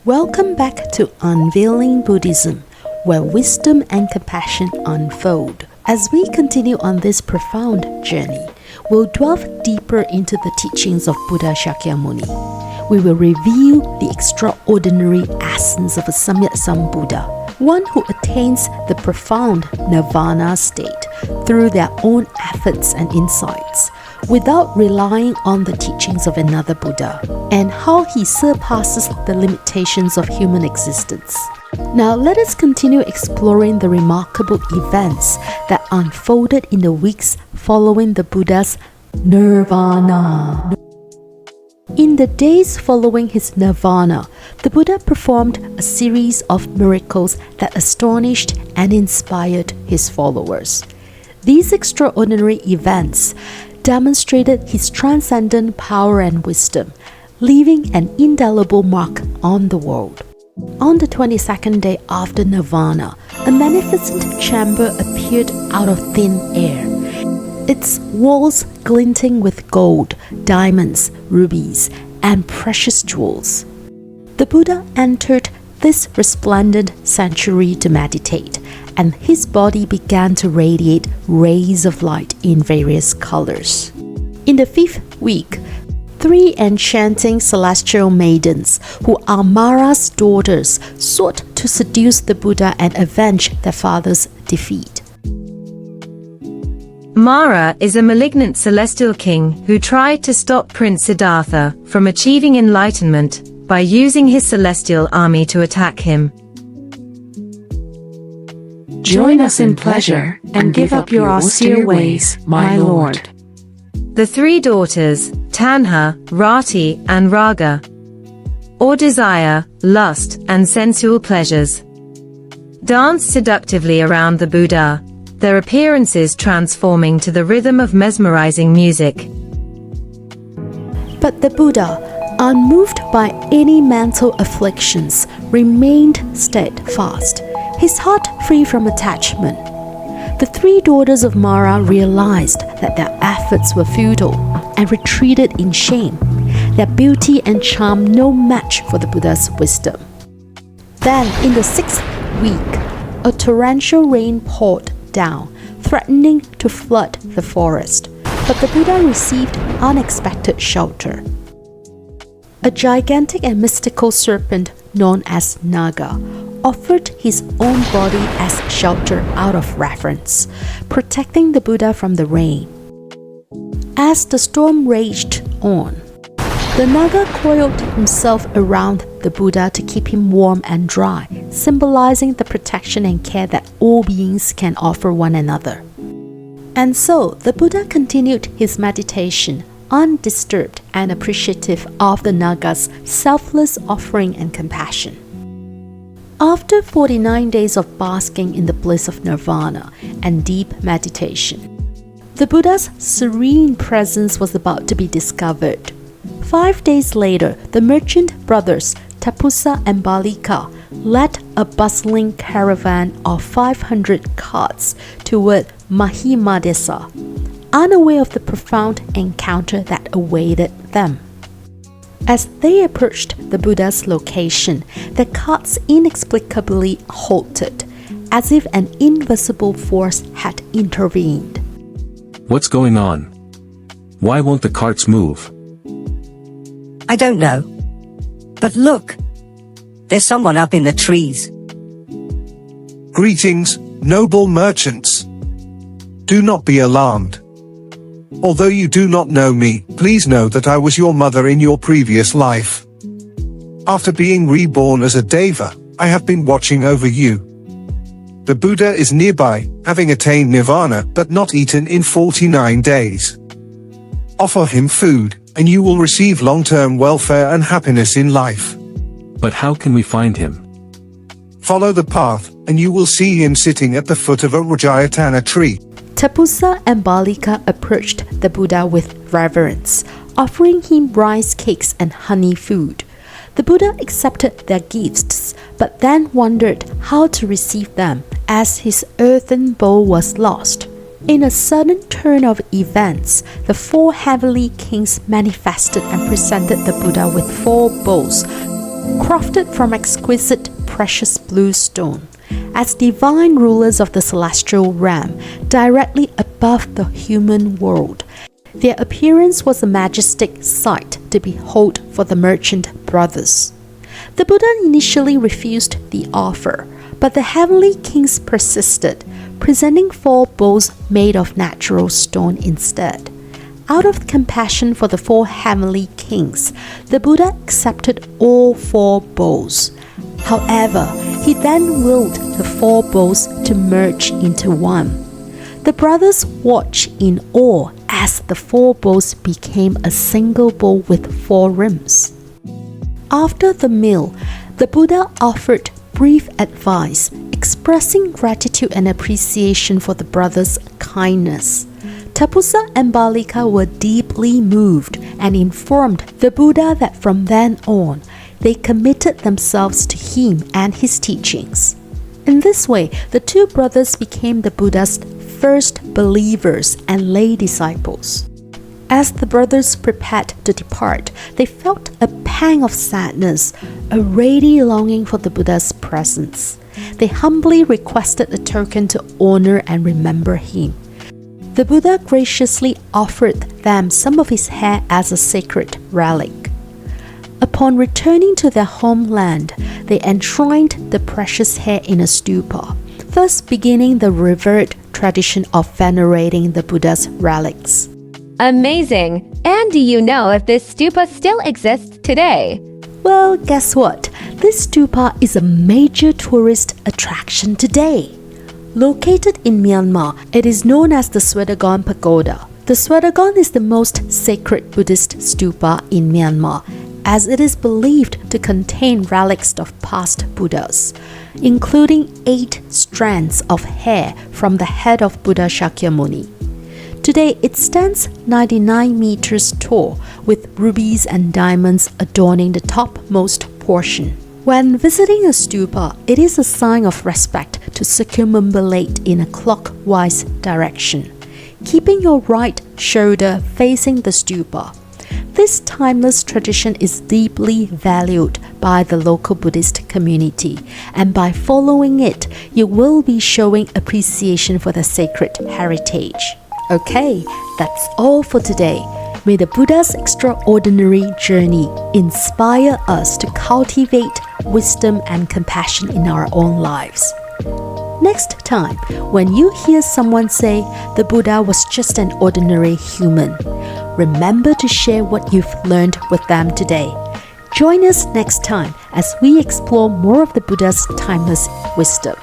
Welcome back to Unveiling Buddhism, where wisdom and compassion unfold. As we continue on this profound journey, we'll delve deeper into the teachings of Buddha Shakyamuni. We will reveal the extraordinary essence of a Samyat Sambuddha, one who attains the profound Nirvana state through their own efforts and insights, without relying on the teachings of another Buddha, and how he surpasses the limitations of human existence. Now let us continue exploring the remarkable events that unfolded in the weeks following the Buddha's Nirvana. In the days following his Nirvana, the Buddha performed a series of miracles that astonished and inspired his followers. These extraordinary events demonstrated his transcendent power and wisdom, leaving an indelible mark on the world. On the 22nd day after Nirvana, a magnificent chamber appeared out of thin air, its walls glinting with gold, diamonds, rubies, and precious jewels. The Buddha entered this resplendent sanctuary to meditate, and his body began to radiate rays of light in various colors. In the 5th week, 3 enchanting celestial maidens, who are Mara's daughters, sought to seduce the Buddha and avenge their father's defeat. Mara is a malignant celestial king who tried to stop Prince Siddhartha from achieving enlightenment by using his celestial army to attack him. Join us in pleasure, and give up your austere ways, my lord. The 3 daughters, Tanha, Rati, and Raga, or desire, lust, and sensual pleasures, danced seductively around the Buddha, their appearances transforming to the rhythm of mesmerizing music. But the Buddha, unmoved by any mental afflictions, remained steadfast, his heart free from attachment. The 3 daughters of Mara realized that their efforts were futile and retreated in shame, their beauty and charm no match for the Buddha's wisdom. Then, in the 6th week, a torrential rain poured down, threatening to flood the forest, but the Buddha received unexpected shelter. A gigantic and mystical serpent known as Naga offered his own body as shelter out of reverence, protecting the Buddha from the rain. As the storm raged on, the Naga coiled himself around the Buddha to keep him warm and dry, symbolizing the protection and care that all beings can offer one another. And so, the Buddha continued his meditation, undisturbed and appreciative of the Naga's selfless offering and compassion. After 49 days of basking in the bliss of Nirvana and deep meditation, the Buddha's serene presence was about to be discovered. 5 days later, the merchant brothers Tapussa and Balika led a bustling caravan of 500 carts toward Mahimadesa, unaware of the profound encounter that awaited them. As they approached the Buddha's location, the carts inexplicably halted, as if an invisible force had intervened. What's going on? Why won't the carts move? I don't know. But look! There's someone up in the trees. Greetings, noble merchants. Do not be alarmed. Although you do not know me, please know that I was your mother in your previous life. After being reborn as a deva, I have been watching over you. The Buddha is nearby, having attained Nirvana but not eaten in 49 days. Offer him food, and you will receive long-term welfare and happiness in life. But how can we find him? Follow the path, and you will see him sitting at the foot of a Rajayatana tree. Tapussa and Balika approached the Buddha with reverence, offering him rice cakes and honey food. The Buddha accepted their gifts, but then wondered how to receive them, as his earthen bowl was lost. In a sudden turn of events, the 4 heavenly kings manifested and presented the Buddha with 4 bowls, crafted from exquisite precious blue stone, as divine rulers of the celestial realm, directly above the human world. Their appearance was a majestic sight to behold for the merchant brothers. The Buddha initially refused the offer, but the heavenly kings persisted, presenting 4 bowls made of natural stone instead. Out of compassion for the 4 heavenly kings, the Buddha accepted all 4 bowls. However, he then willed the 4 bowls to merge into one. The brothers watched in awe as the 4 bowls became a single bowl with 4 rims. After the meal, the Buddha offered brief advice, expressing gratitude and appreciation for the brothers' kindness. Tapusa and Balika were deeply moved and informed the Buddha that from then on, they committed themselves to him and his teachings. In this way, the 2 brothers became the Buddha's first believers and lay disciples. As the brothers prepared to depart, they felt a pang of sadness, a ready longing for the Buddha's presence. They humbly requested a token to honor and remember him. The Buddha graciously offered them some of his hair as a sacred relic. Upon returning to their homeland, they enshrined the precious hair in a stupa, thus beginning the revered tradition of venerating the Buddha's relics. Amazing! And do you know if this stupa still exists today? Well, guess what? This stupa is a major tourist attraction today. Located in Myanmar, it is known as the Shwedagon Pagoda. The Shwedagon is the most sacred Buddhist stupa in Myanmar, as it is believed to contain relics of past Buddhas, including 8 strands of hair from the head of Buddha Shakyamuni. Today, it stands 99 meters tall, with rubies and diamonds adorning the topmost portion. When visiting a stupa, it is a sign of respect to circumambulate in a clockwise direction, keeping your right shoulder facing the stupa. This timeless tradition is deeply valued by the local Buddhist community, and by following it, you will be showing appreciation for the sacred heritage. Okay, that's all for today. May the Buddha's extraordinary journey inspire us to cultivate wisdom and compassion in our own lives. Next time, when you hear someone say the Buddha was just an ordinary human, remember to share what you've learned with them today. Join us next time as we explore more of the Buddha's timeless wisdom.